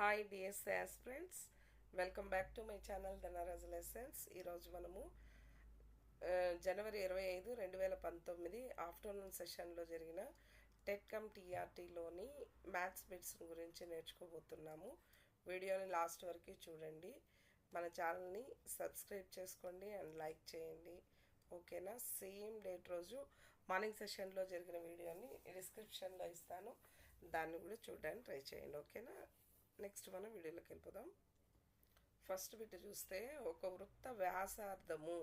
Hi DS aspirants, welcome back to my channel Dhanaraj lessons. ఈరోజు మనము జనవరి 25, 2019 afternoon సెషన్లో జరిగిన టెట్కమ్ టీఆర్టీలోని మ్యాథ్స్ బిట్స్ గురించి నేర్చుకోబోతున్నాము. వీడియోని లాస్ట్ వరకు చూడండి. మన ఛానల్ని సబ్స్క్రైబ్ చేసుకోండి అండ్ లైక్ చేయండి. ఓకేనా? సేమ్ డేట్ రోజు మార్నింగ్ సెషన్లో జరిగిన వీడియోని డిస్క్రిప్షన్లో ఇస్తాను, దాన్ని కూడా చూడడానికి ట్రై చేయండి. ఓకేనా? నెక్స్ట్ మనం వీడియోలోకి వెళ్ళిపోదాం. ఫస్ట్ బిట్ చూస్తే, ఒక వృత్త వ్యాసార్థము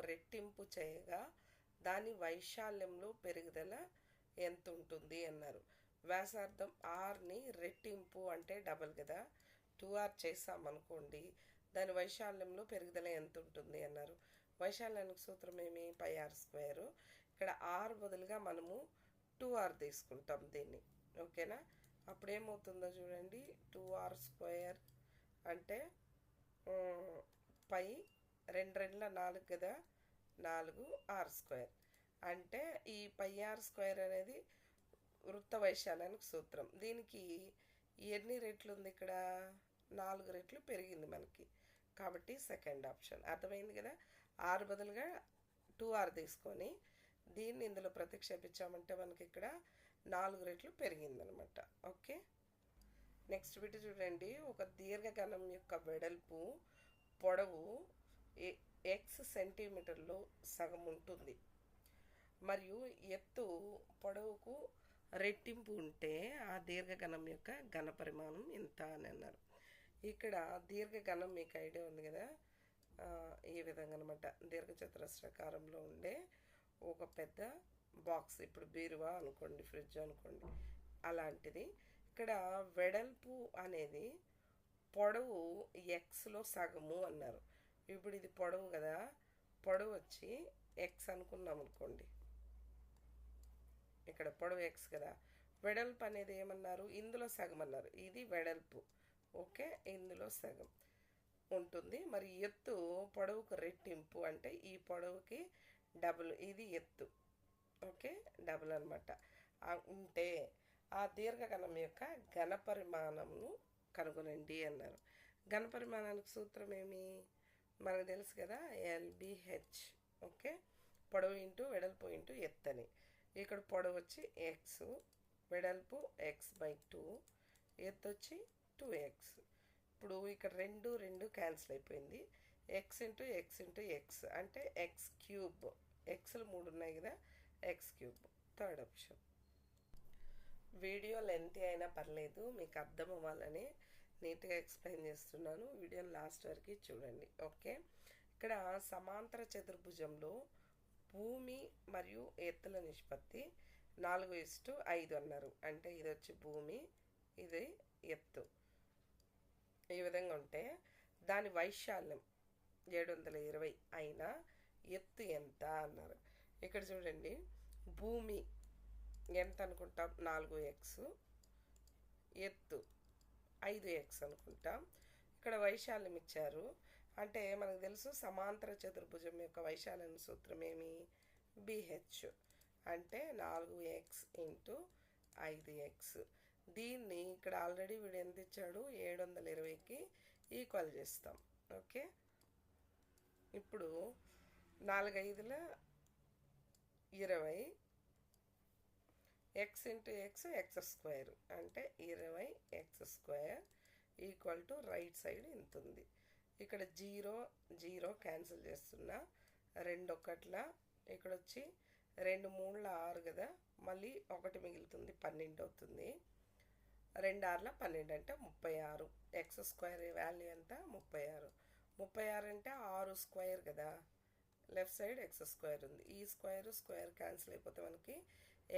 రెట్టింపు చేయగా దాని వైశాల్యంలో పెరుగుదల ఎంత ఉంటుంది అన్నారు. వ్యాసార్థం ఆర్ని రెట్టింపు అంటే డబల్ కదా, 2r చేసామనుకోండి, దాని వైశాల్యంలో పెరుగుదల ఎంత ఉంటుంది అన్నారు. వైశాల్యానికి సూత్రం ఏమి? πr². ఇక్కడ r బదులుగా మనము 2r తీసుకుంటాం దీన్ని. ఓకేనా? అప్పుడేమవుతుందో చూడండి. 2r² అంటే పై 2 2 4 కదా, 4r² అంటే ఈ πr² అనేది వృత్త వైశాల్యానికి సూత్రం. దీనికి ఎన్ని రెట్లు ఉంది? ఇక్కడ 4 రెట్లు పెరిగింది మనకి, కాబట్టి సెకండ్ ఆప్షన్. అర్థమైంది కదా? r బదులుగా 2r తీసుకొని దీన్ని ఇందులో ప్రతిక్షేపించామంటే మనకి ఇక్కడ 4 రెట్లు పెరిగిందనమాట. ఓకే, నెక్స్ట్ బిట్ చూడండి. ఒక దీర్ఘఘనం యొక్క వెడల్పు పొడవు x సెంటీమీటర్లో సగం ఉంటుంది మరియు ఎత్తు పొడవుకు రెట్టింపు ఉంటే ఆ దీర్ఘఘనం యొక్క ఘనపరిమాణం ఎంత అని అన్నారు. ఇక్కడ దీర్ఘఘనం మీకు ఐడియా ఉంది కదా, ఈ విధంగా అనమాట. దీర్ఘచతురస్రాకారంలో ఉండే ఒక పెద్ద బాక్స్, ఇప్పుడు బీరువా అనుకోండి, ఫ్రిడ్జ్ అనుకోండి, అలాంటిది. ఇక్కడ వెడల్పు అనేది పొడవు ఎక్స్లో సగము అన్నారు. ఇప్పుడు ఇది పొడవు కదా, పొడవు వచ్చి ఎక్స్ అనుకున్నాం అనుకోండి, ఇక్కడ పొడవు ఎక్స్ కదా, వెడల్పు అనేది ఏమన్నారు? ఇందులో సగం అన్నారు. ఇది వెడల్పు. ఓకే, ఇందులో సగం ఉంటుంది. మరి ఎత్తు పొడవుకు రెట్టింపు అంటే ఈ పొడవుకి డబుల్, ఇది ఎత్తు. ఓకే, డబుల్ అనమాట. ఉంటే ఆ దీర్ఘఘనం యొక్క ఘనపరిమాణంను కనుగొనండి అన్నారు. ఘనపరిమాణానికి సూత్రం ఏమి? మనకు తెలుసు కదా, LBH. ఓకే, పొడవు ఇంటూ వెడల్పు ఇంటూ ఎత్తు అని. ఇక్కడ పొడవు వచ్చి ఎక్స్, వెడల్పు x/2, ఎత్తు వచ్చి 2x. ఇప్పుడు ఇక్కడ 2 క్యాన్సిల్ అయిపోయింది. x into x into x అంటే x³. ఎక్స్లు 3 ఉన్నాయి కదా, x³. Third option. Video lengthy అయినా పర్లేదు, మీకు అర్థం అవ్వాలని నీట్గా ఎక్స్ప్లెయిన్ చేస్తున్నాను. వీడియోని లాస్ట్ వరకు చూడండి. ఓకే, ఇక్కడ సమాంతర చతుర్భుజంలో భూమి మరియు ఎత్తుల నిష్పత్తి 4:5 అన్నారు. అంటే ఇది వచ్చి భూమి, ఇది ఎత్తు. ఈ విధంగా ఉంటే దాని వైశాల్యం 720 అయినా ఎత్తు ఎంత అన్నారు. ఇక్కడ చూడండి, భూమి ఎంత అనుకుంటాం? 4x, ఎత్తు 5x అనుకుంటాం. ఇక్కడ వైశాల్యం ఇచ్చారు అంటే మనకు తెలుసు సమాంతర చతుర్భుజం యొక్క వైశాల్యం సూత్రం ఏమి? BH అంటే 4x ఇంటూ 5x. దీన్ని ఇక్కడ ఆల్రెడీ వీడు ఎంత ఇచ్చాడు? 720కి ఈక్వల్ చేస్తాం. ఓకే, ఇప్పుడు 4 5ల 20, x ఇంటూ x² అంటే 20x² equal to right side ఇంత ఉంది. ఇక్కడ 0 క్యాన్సిల్ చేస్తున్నా, 2 1ల, ఇక్కడ వచ్చి 2 3ల 6 కదా, మళ్ళీ 1 మిగులుతుంది, 12 అవుతుంది. 2 6ల 12 అంటే 36. x² వాల్యూ ఎంత? 36. 36 అంటే 6² కదా, లెఫ్ట్ సైడ్ x² ఉంది. ఈ స్క్వేర్ క్యాన్సిల్ అయిపోతే మనకి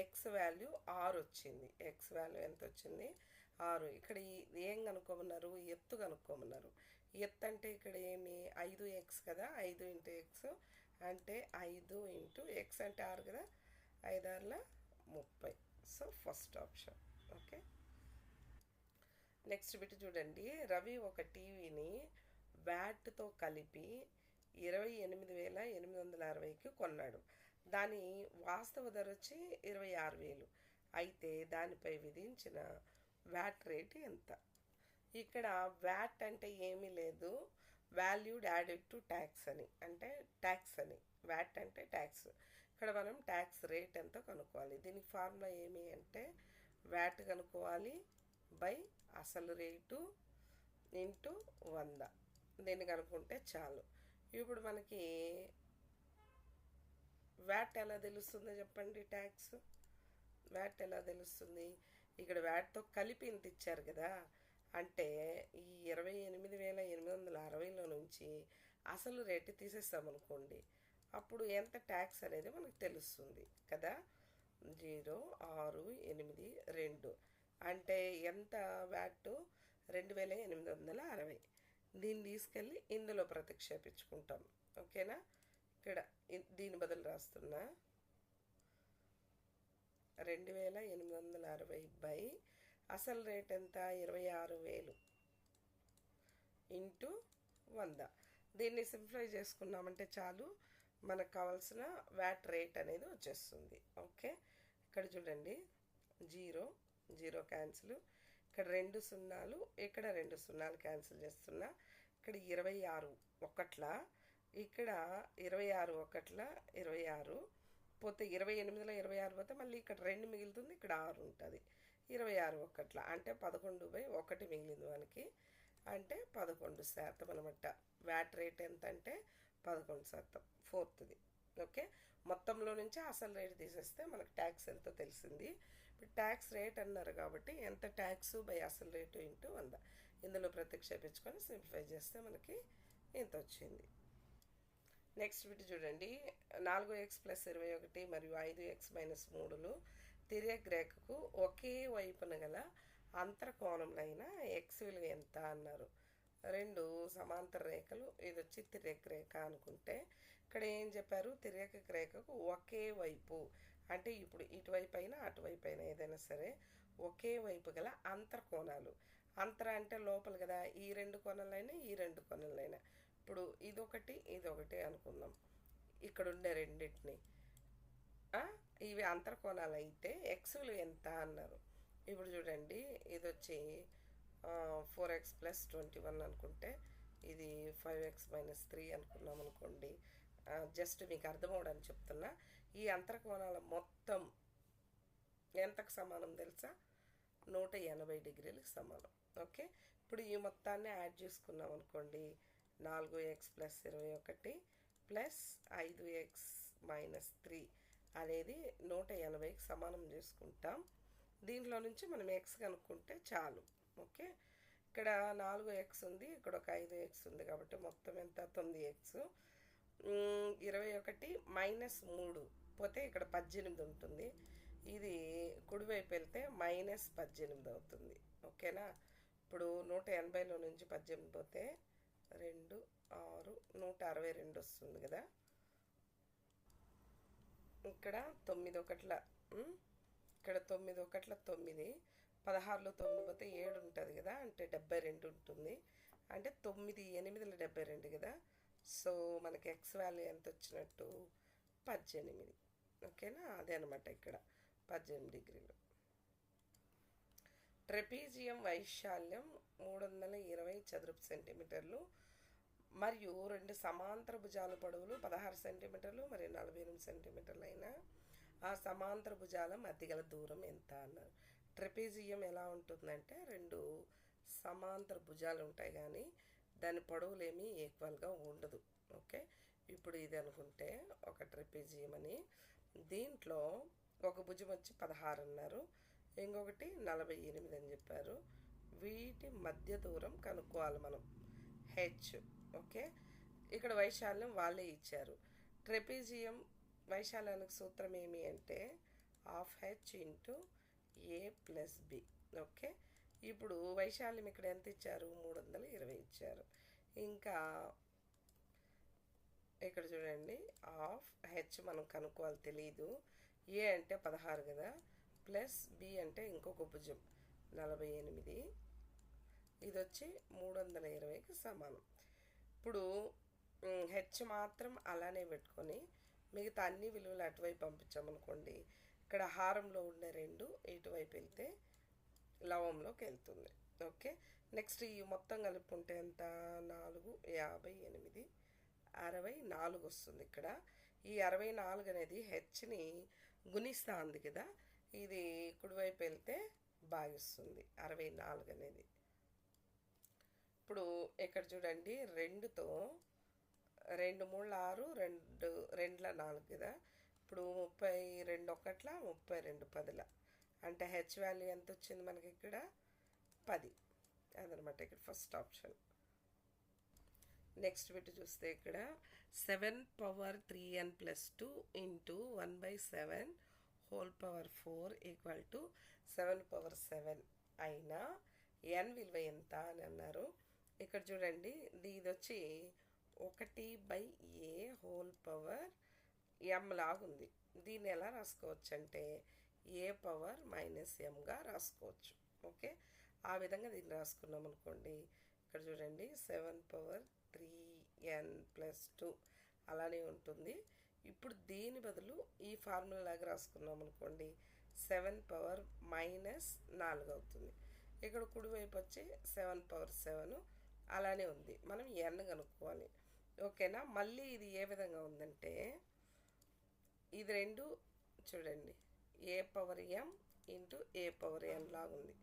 x వాల్యూ 6 వచ్చింది. x వాల్యూ ఎంత వచ్చింది? 6. ఇక్కడ ఏం కనుక్కోమన్నారు? ఎత్తు కనుక్కోమన్నారు. ఎత్తు అంటే ఇక్కడ ఏమి? 5x కదా, 5 ఇంటూ x అంటే 5 ఇంటూ x అంటే 6 కదా, 5 6ల 30. So first option. Okay, next bit చూడండి. రవి ఒక టీవీని వ్యాట్తో కలిపి 28,860కి కొన్నాడు. దాని వాస్తవ ధర వచ్చి 26,000. అయితే దానిపై విధించిన వ్యాట్ రేట్ ఎంత. ఇక్కడ వ్యాట్ అంటే ఏమీ లేదు, వాల్యూడ్ యాడెడ్ టు ట్యాక్స్ అని, అంటే ట్యాక్స్ అని. వ్యాట్ అంటే ట్యాక్స్. ఇక్కడ మనం ట్యాక్స్ రేట్ ఎంతో కనుక్కోవాలి. దీనికి ఫార్ములా ఏమి అంటే వ్యాట్ కనుక్కోవాలి బై అసలు రేటు ఇంటూ 100. దీన్ని కనుక్కుంటే చాలు. ఇప్పుడు మనకి వ్యాట్ ఎలా తెలుస్తుందో చెప్పండి. ట్యాక్స్ వ్యాట్ ఎలా తెలుస్తుంది? ఇక్కడ వ్యాట్తో కలిపి ఇంత ఇచ్చారు కదా, అంటే ఈ 28,860లో నుంచి అసలు రేటు తీసేస్తామనుకోండి, అప్పుడు ఎంత ట్యాక్స్ అనేది మనకు తెలుస్తుంది కదా. 0682 అంటే ఎంత వ్యాట్? 2860. దీన్ని తీసుకెళ్ళి ఇందులో ప్రతిక్షేపించుకుంటాం. ఓకేనా. ఇక్కడ దీని బదులు రాస్తున్నా 2860 బై అసలు రేట్ ఎంత? 26,000 ఇంటూ 100. దీన్ని సింప్లిఫై చేసుకున్నామంటే చాలు, మనకు కావాల్సిన వ్యాట్ రేట్ అనేది వచ్చేస్తుంది. ఓకే. ఇక్కడ చూడండి, 0 0 క్యాన్సిల్, ఇక్కడ 2 సున్నాలు, ఇక్కడ 2 సున్నాలు క్యాన్సిల్ చేస్తున్నా. ఇక్కడ 26 ఒకట్ల, ఇక్కడ 26 ఒకట్ల 26 పోతే 28లో 26 పోతే మళ్ళీ ఇక్కడ 2 మిగులుతుంది, ఇక్కడ 6 ఉంటుంది. 26 ఒకట్ల అంటే 11/1 మిగిలింది మనకి, అంటే 11% అనమాట. వ్యాట్ రేట్ ఎంత అంటే 11%, 4th. ఓకే. మొత్తంలో నుంచి అసలు రేట్ తీసేస్తే మనకు ట్యాక్స్ ఎంతో తెలిసింది. ఇప్పుడు ట్యాక్స్ రేట్ అన్నారు కాబట్టి ఎంత ట్యాక్స్ బై అసలు రేటు ఇంటూ 100. ఇందులో ప్రతిక్షేపించుకొని సింప్లిఫై చేస్తే మనకి ఇంత వచ్చింది. నెక్స్ట్ బిట్ చూడండి. 4x + 21 మరియు 5x - 3లు తిర్యక్ రేఖకు ఒకే వైపున గల అంతర్కోణంలో ఎక్స్ విలువ ఎంత అన్నారు. 2 సమాంతర రేఖలు, ఇది వచ్చి తిర్యక్ రేఖ అనుకుంటే, ఇక్కడ ఏం చెప్పారు? తిర్యక్ రేఖకు ఒకే వైపు అంటే ఇప్పుడు ఇటువైపు అయినా అటువైపు అయినా ఏదైనా సరే ఒకే వైపు గల అంతర్కోణాలు. అంతర అంటే లోపల కదా, ఈ 2 కోణాలైనా ఈ 2 కోణాలైనా. ఇప్పుడు ఇదొకటి అనుకుందాం, ఇక్కడ ఉండే రెండింటిని. ఇవి అంతర్కోణాలు అయితే ఎక్స్ విలువ ఎంత అన్నారు. ఇప్పుడు చూడండి, ఇది వచ్చి 4x + 21 అనుకుంటే, ఇది 5x - 3 అనుకున్నాం అనుకోండి. జస్ట్ మీకు అర్థమవడానికి చెప్తున్నా. ఈ అంతర్కోణాల మొత్తం ఎంతకు సమానం తెలుసా? 180 డిగ్రీలకు సమానం. ఓకే. ఇప్పుడు ఈ మొత్తాన్ని యాడ్ చేసుకున్నాం అనుకోండి, 4x + 21 + 5x - 3 అనేది 180కి సమానం చేసుకుంటాం. దీంట్లో నుంచి మనం ఎక్స్ కనుక్కుంటే చాలు. ఓకే. ఇక్కడ 4x ఉంది, ఇక్కడ ఒక 5x ఉంది కాబట్టి మొత్తం ఎంత? 9x. 21 - 3 పోతే ఇక్కడ 18 ఉంటుంది. ఇది కుడివైపు వెళ్తే -18 అవుతుంది. ఓకేనా. ఇప్పుడు 180లో నుంచి 18 పోతే 2 6 162 వస్తుంది కదా. ఇక్కడ 9 ఒకట్ల, ఇక్కడ 9 ఒకట్ల 9, 16లో 9 పోతే 7 ఉంటుంది కదా, అంటే 72 ఉంటుంది. అంటే 9 8ల 72 కదా. సో మనకి ఎక్స్ వాల్యూ ఎంత వచ్చినట్టు? 18. ఓకేనా. అదే అనమాట ఇక్కడ 18 డిగ్రీలు. ట్రెపీజియం వైశాల్యం 320 చదరపు సెంటీమీటర్లు మరియు 2 సమాంతర భుజాల పొడవులు 16 సెంటీమీటర్లు మరియు 48 సెంటీమీటర్లు అయినా ఆ సమాంతర భుజాల మధ్య గల దూరం ఎంత అన్నారు. ట్రెపీజియం ఎలా ఉంటుందంటే 2 సమాంతర భుజాలు ఉంటాయి కానీ దాని పొడవులేమీ ఈక్వల్గా ఉండదు. ఓకే. ఇప్పుడు ఇది అనుకుంటే ఒక ట్రెపీజియం అని, దీంట్లో ఒక భుజం వచ్చి 16 అన్నారు, ఇంకొకటి 48 అని చెప్పారు. వీటి మధ్య దూరం కనుక్కోవాలి మనం, హెచ్. ఓకే. ఇక్కడ వైశాల్యం వాళ్ళే ఇచ్చారు. ట్రెపీజియం వైశాల్యానికి సూత్రం ఏమి అంటే ½ h × a + b. ఓకే. ఇప్పుడు వైశాల్యం ఇక్కడ ఎంత ఇచ్చారు? 320 ఇచ్చారు. ఇంకా ఇక్కడ చూడండి, ½ మనం కనుక్కోవాలి, తెలీదు. ఏ అంటే 16 కదా, ప్లస్ బి అంటే ఇంకొక భుజం 48, ఇది వచ్చి 320కి సమానం. ఇప్పుడు హెచ్ మాత్రం అలానే పెట్టుకొని మిగతా అన్ని విలువలు అటువైపు పంపించామనుకోండి, ఇక్కడ హారంలో ఉండే 2 ఇటువైపు వెళ్తే లవంలోకి వెళ్తుంది. ఓకే, నెక్స్ట్ ఈ మొత్తం కలుపుకుంటే ఎంత, 4, 58, 64 వస్తుంది. ఇక్కడ ఈ 64 అనేది హెచ్ని గుణిస్తా ఉంది కదా, ఇది కుడివైపు వెళ్తే భాగిస్తుంది 64 అనేది. ఇప్పుడు ఇక్కడ చూడండి, 2తో 2 3 6, 2 2 4 కదా. ఇప్పుడు 32 1 32 10 అంటే హెచ్ వాల్యూ ఎంత వచ్చింది మనకి ఇక్కడ 10 అదనమాట. ఇక్కడ ఫస్ట్ ఆప్షన్. నెక్స్ట్ బిట్ చూస్తే ఇక్కడ 7 power 3n + 2 into 1/7 whole power 4 equal to 7 power 7 అయినా n విలువ ఎంత అని అన్నారు. ఇక్కడ చూడండి, ఇది వచ్చి 1/a హోల్ పవర్ m లాగుంది. దీన్ని ఎలా రాసుకోవచ్చు అంటే a పవర్ -mగా రాసుకోవచ్చు. ఓకే, ఆ విధంగా దీన్ని రాసుకున్నాం అనుకోండి. ఇక్కడ చూడండి, 7 పవర్ 3n + 2 అలానే ఉంటుంది. ఇప్పుడు దీని బదులు ఈ ఫార్ములా లాగా రాసుకున్నాం అనుకోండి, 7 పవర్ -4 అవుతుంది. ఇక్కడ కుడివైపు వచ్చి 7 పవర్ 7 అలానే ఉంది. మనం n కనుక్కోవాలి. ఓకేనా. మళ్ళీ ఇది ఏ విధంగా ఉందంటే, ఇది రెండు చూడండి, a power m into a power n లాగా ఉంది.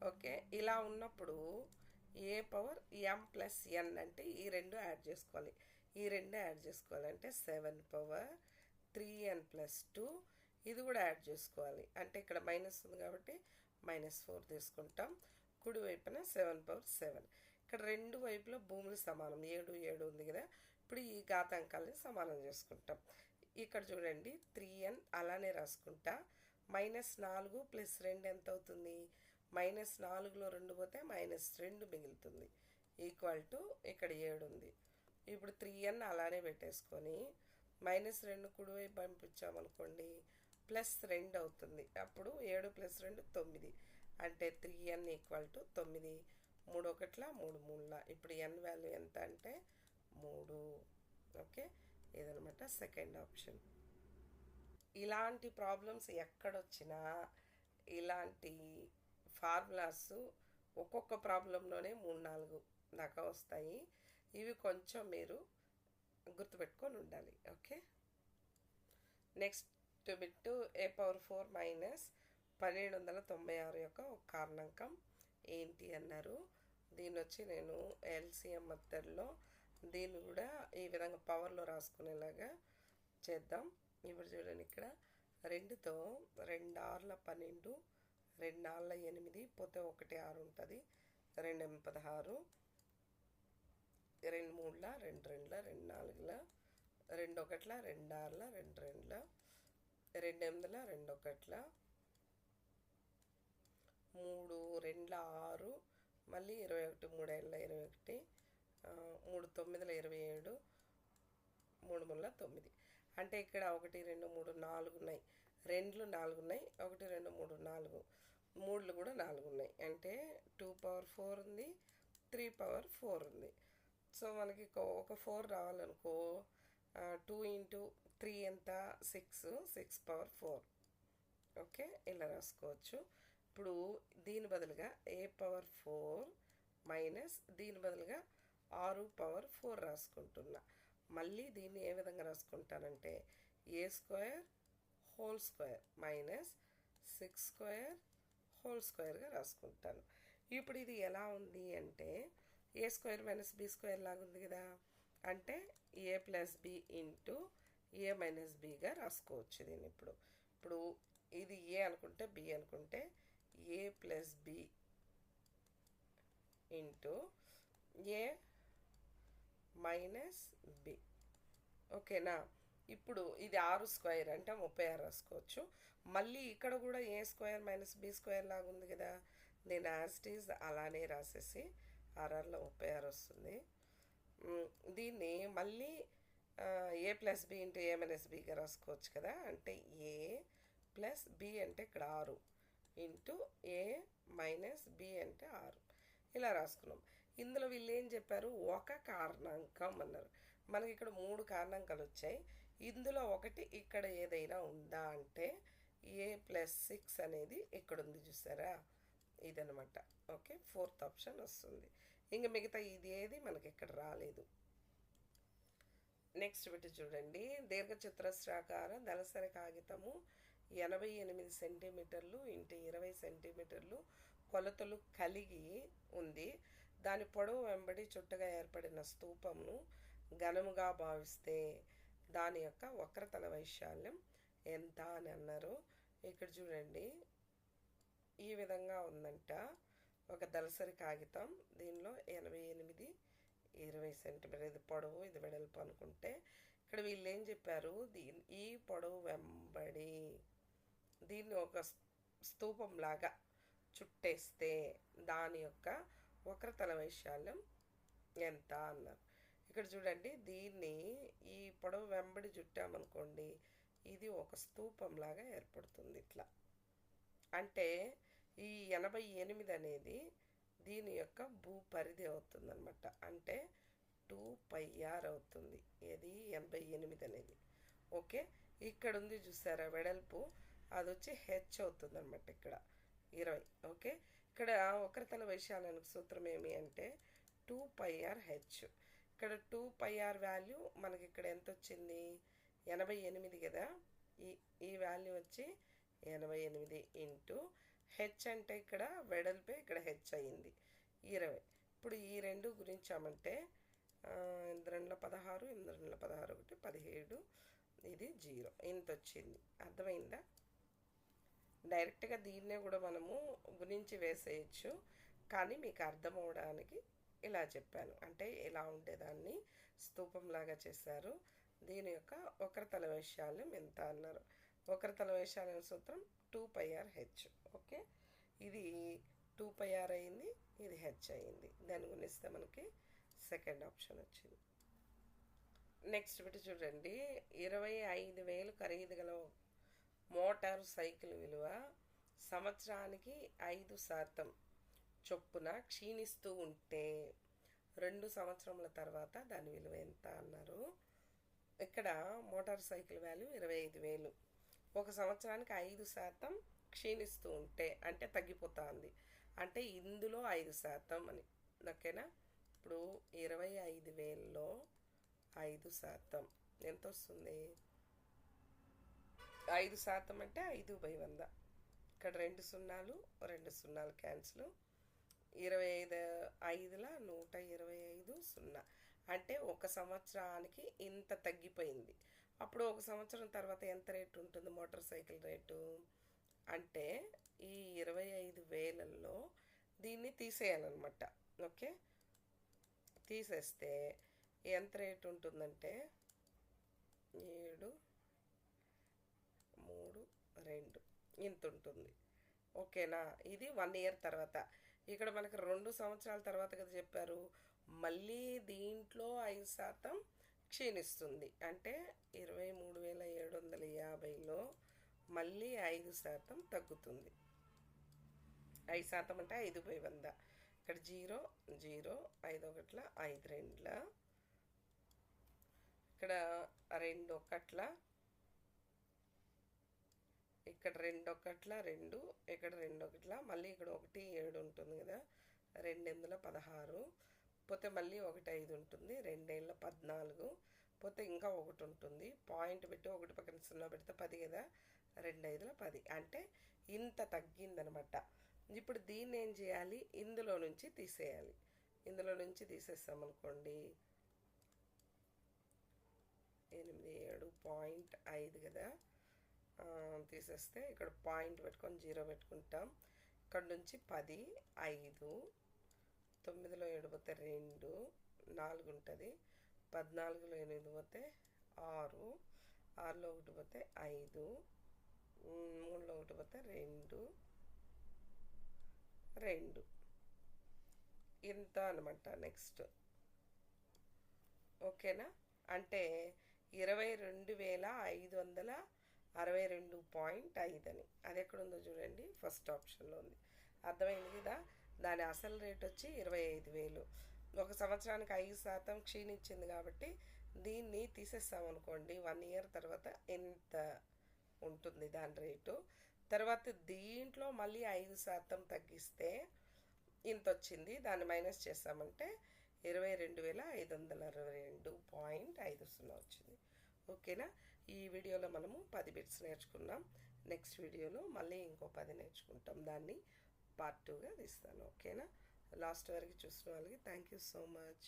ఓకే, ఇలా ఉన్నప్పుడు a పవర్ m + n అంటే ఈ రెండు యాడ్ చేసుకోవాలి. ఈ రెండు యాడ్ చేసుకోవాలంటే 7 పవర్ 3n + 2 ఇది కూడా యాడ్ చేసుకోవాలి. అంటే ఇక్కడ మైనస్ ఉంది కాబట్టి -4 తీసుకుంటాం. కుడివైపున 7 పవర్ 7. ఇక్కడ రెండు వైపులో భూములు సమానం, 7 7 ఉంది కదా. ఇప్పుడు ఈ ఘాతాంకాలని సమానం చేసుకుంటాం. ఇక్కడ చూడండి, 3n అలానే రాసుకుంటా. -4 + 2 ఎంత అవుతుంది, -4లో 2 పోతే -2 మిగులుతుంది. ఈక్వల్ టు ఇక్కడ 7 ఉంది. ఇప్పుడు 3n అలానే పెట్టేసుకొని -2 కుడివైపు పంపించామనుకోండి, +2 అవుతుంది. అప్పుడు 7 + 2 9 అంటే 3n ఈక్వల్ టు 9. 3 1 3 3. ఇప్పుడు n వాల్యూ ఎంత అంటే 3. ఓకే, ఇదనమాట సెకండ్ ఆప్షన్. ఇలాంటి ప్రాబ్లమ్స్ ఎక్కడొచ్చినా ఇలాంటి ఫార్ములాస్ ఒక్కొక్క ప్రాబ్లంలోనే 3 4 దాకా వస్తాయి. ఇవి కొంచెం మీరు గుర్తుపెట్టుకొని ఉండాలి. Okay, next bit a power 4 -1296 యొక్క ఒక కారణాంకం ఏంటి అన్నారు. దీని వచ్చి నేను LCM మెథడ్లో దీన్ని కూడా ఈ విధంగా పవర్లో రాసుకునేలాగా చేద్దాం. ఇప్పుడు చూడండి, ఇక్కడ 2తో 2 6 12, 2 4 8 పోతే 1 6 ఉంటుంది. 2 8 16, 2 3 2 2 2 4 2 1 2 6 2 2 2 2 8 2 1 3 2 6 మళ్ళీ 21 3 21 3 9 27 3 3 9. అంటే ఇక్కడ 1 2 3 4 ఉన్నాయి, 2 4 ఉన్నాయి, 1 2 3 4, 3 కూడా 4 ఉన్నాయి. అంటే 2 పవర్ 4 ఉంది, 3 పవర్ 4 ఉంది. సో మనకి ఒక 4 రావాలనుకో, 2 × 3 ఎంత, 6, 6 పవర్ 4. ఓకే, ఇలా రాసుకోవచ్చు. ఇప్పుడు దీని బదులుగా a పవర్ 4 మైనస్ దీని బదులుగా 6 పవర్ 4 రాసుకుంటున్నా. మళ్ళీ దీన్ని ఏ విధంగా రాసుకుంటానంటే a² హోల్ స్క్వేర్ -6² హోల్ స్క్వేర్గా రాసుకుంటాను. ఇప్పుడు ఇది ఎలా ఉంది అంటే a² - b² లాగా ఉంది కదా. అంటే a + b ఇంటూ a - bగా రాసుకోవచ్చు దీన్ని. ఇప్పుడు ఇది a అనుకుంటే b అనుకుంటే a + b into a - b. ఓకేనా. ఇప్పుడు ఇది 6² అంటే 36 రాసుకోవచ్చు. మళ్ళీ ఇక్కడ కూడా a² - b² లాగా ఉంది కదా. నేను యాజ్ ఇట్ ఈజ్ అలానే రాసేసి 6లో 36 వస్తుంది. దీన్ని మళ్ళీ a + b ఇంటూ a - bగా రాసుకోవచ్చు కదా. అంటే a + b అంటే ఇక్కడ 6 ఇంటూ a - b అంటే 6 ఇలా రాసుకున్నాం. ఇందులో వీళ్ళు ఏం చెప్పారు, ఒక కారణాంకం అన్నారు. మనకి ఇక్కడ 3 కారణాంకాలు వచ్చాయి. ఇందులో ఒకటి ఇక్కడ ఏదైనా ఉందా అంటే a + 6 అనేది ఇక్కడ ఉంది చూసారా, ఇదనమాట. ఓకే, ఫోర్త్ ఆప్షన్ వస్తుంది. ఇంక మిగతా ఇది ఏది మనకి ఇక్కడ రాలేదు. నెక్స్ట్ బిట్ చూడండి. దీర్ఘచతురస్రాకార దళసరి కాగితము 88 సెంటీమీటర్లు ఇంటూ 20 సెంటీమీటర్లు కొలతలు కలిగి ఉంది. దాని పొడవు వెంబడి చుట్టగా ఏర్పడిన స్తూపమును ఘనముగా భావిస్తే దాని యొక్క వక్రతల వైశాల్యం ఎంత అని అన్నారు. ఇక్కడ చూడండి, ఈ విధంగా ఉందంట ఒక దళసరి కాగితం. దీనిలో 88, 20 సెంటీమీటర్, ఇది పొడవు ఇది వెడల్పు అనుకుంటే, ఇక్కడ వీళ్ళు ఏం చెప్పారు, ఈ పొడవు వెంబడి దీన్ని ఒక స్తూపంలాగా చుట్టేస్తే దాని యొక్క వక్రతల వైశాల్యం ఎంత అన్నారు. ఇక్కడ చూడండి, దీన్ని ఈ పొడవు వెంబడి చుట్టామనుకోండి, ఇది ఒక స్తూపంలాగా ఏర్పడుతుంది ఇట్లా. అంటే ఈ 88 అనేది దీని యొక్క భూపరిధి అవుతుంది అనమాట. అంటే 2πr అవుతుంది. ఇది 88 అనేది. ఓకే, ఇక్కడ ఉంది చూసారా వెడల్పు, అది వచ్చి హెచ్ అవుతుంది అనమాట. ఇక్కడ 20. ఓకే, ఇక్కడ వక్రతల వైశాల్యానికి సూత్రం ఏమి అంటే 2πrh. ఇక్కడ 2πr వాల్యూ మనకి ఇక్కడ ఎంత వచ్చింది, 88 కదా. ఈ వాల్యూ వచ్చి 88 ఇంటూ హెచ్ అంటే ఇక్కడ వెడల్పే, ఇక్కడ హెచ్ అయ్యింది 20. ఇప్పుడు ఈ రెండు గురించామంటే 2 16, 2 16 ఒకటి 17, ఇది 0, ఇంత వచ్చింది. అర్థమైందా? డైరెక్ట్గా దీన్నే కూడా మనము గురించి వేసేయచ్చు, కానీ మీకు అర్థం అవడానికి ఇలా చెప్పాను. అంటే ఇలా ఉండేదాన్ని స్తూపంలాగా చేశారు. దీని యొక్క వక్రతల వైశాల్యం ఎంత అన్నారు. వక్రతల వైశాల్యం సూత్రం 2πrh. ఓకే, ఇది 2πr అయింది, ఇది హెచ్ అయింది. దాన్ని గుణిస్తే మనకి సెకండ్ ఆప్షన్ వచ్చింది. నెక్స్ట్ బిట్ చూడండి. 25,000 ఖరీదు గల మోటారు సైకిల్ విలువ సంవత్సరానికి 5% చొప్పున క్షీణిస్తూ ఉంటే 2 సంవత్సరముల తర్వాత దాని విలువ ఎంత అన్నారు. ఇక్కడ మోటార్ సైకిల్ వాల్యూ 25,000, ఒక సంవత్సరానికి 5% క్షీణిస్తూ ఉంటే అంటే తగ్గిపోతుంది, అంటే ఇందులో 5% అని. ఓకేనా? ఇప్పుడు 25,000లో 5% ఎంత వస్తుంది? 5% అంటే 5/100. ఇక్కడ 2 సున్నాలు 2 సున్నాలు క్యాన్సిల్. 25/5ల 125 0. అంటే ఒక సంవత్సరానికి ఇంత తగ్గిపోయింది. అప్పుడు ఒక సంవత్సరం తర్వాత ఎంత రేటు ఉంటుంది మోటార్ సైకిల్ రేటు అంటే ఈ 25,000లో దీన్ని తీసేయాలన్నమాట. ఓకే, తీసేస్తే ఎంత రేటు ఉంటుందంటే 732 ఇంత ఉంటుంది. ఓకేనా? ఇది 1 ఇయర్ తర్వాత. ఇక్కడ మనకు 2 సంవత్సరాల తర్వాత కదా చెప్పారు. మళ్ళీ దీంట్లో 5% క్షీణిస్తుంది. అంటే 23,750లో మళ్ళీ 5% తగ్గుతుంది. 5% అంటే 5/100. ఇక్కడ 0 0 5 1 5 2, ఇక్కడ 2 1, ఇక్కడ 2 1 2, ఇక్కడ 2 1, మళ్ళీ ఇక్కడ 1 7 ఉంటుంది కదా. 2 16, పోతే మళ్ళీ 1 5 ఉంటుంది. 2 14, పోతే ఇంకా 1 ఉంటుంది. పాయింట్ పెట్టి 1 పక్కన 0 పెడితే 10 కదా. 2 10, అంటే ఇంత తగ్గిందనమాట. ఇప్పుడు దీన్ని ఏం చేయాలి, ఇందులో నుంచి తీసేయాలి. ఇందులో నుంచి తీసేస్తామనుకోండి 87.5 కదా. తీసేస్తే ఇక్కడ పాయింట్ పెట్టుకొని 0 పెట్టుకుంటాం. ఇక్కడ నుంచి 10 5, 9లో 7 పోతే 2 4 ఉంటుంది. 14లో 8 పోతే 6, 6లో 1 పోతే 5, 3లో 1 పోతే 2 2, ఇంత అనమాట. నెక్స్ట్ ఓకేనా? అంటే 22,562.5 అని. అది ఎక్కడుందో చూడండి, ఫస్ట్ ఆప్షన్లో ఉంది. అర్థమైంది కదా. దాని అసలు రేట్ వచ్చి 25,000. ఒక సంవత్సరానికి 5% క్షీణించింది కాబట్టి దీన్ని తీసేస్తామనుకోండి 1 ఇయర్ తర్వాత ఎంత ఉంటుంది దాని రేటు. తర్వాత దీంట్లో మళ్ళీ 5% తగ్గిస్తే ఇంత వచ్చింది. దాన్ని మైనస్ చేసామంటే 22,562.50 వచ్చింది. ఓకేనా? ఈ వీడియోలో మనము 10 బిట్స్ నేర్చుకున్నాం. నెక్స్ట్ వీడియోలో మళ్ళీ ఇంకో 10 నేర్చుకుంటాం. దాన్ని పార్ట్ 2గా తీస్తాను. ఓకేనా? లాస్ట్ వరకు చూసిన వాళ్ళకి థ్యాంక్ యూ సో మచ్.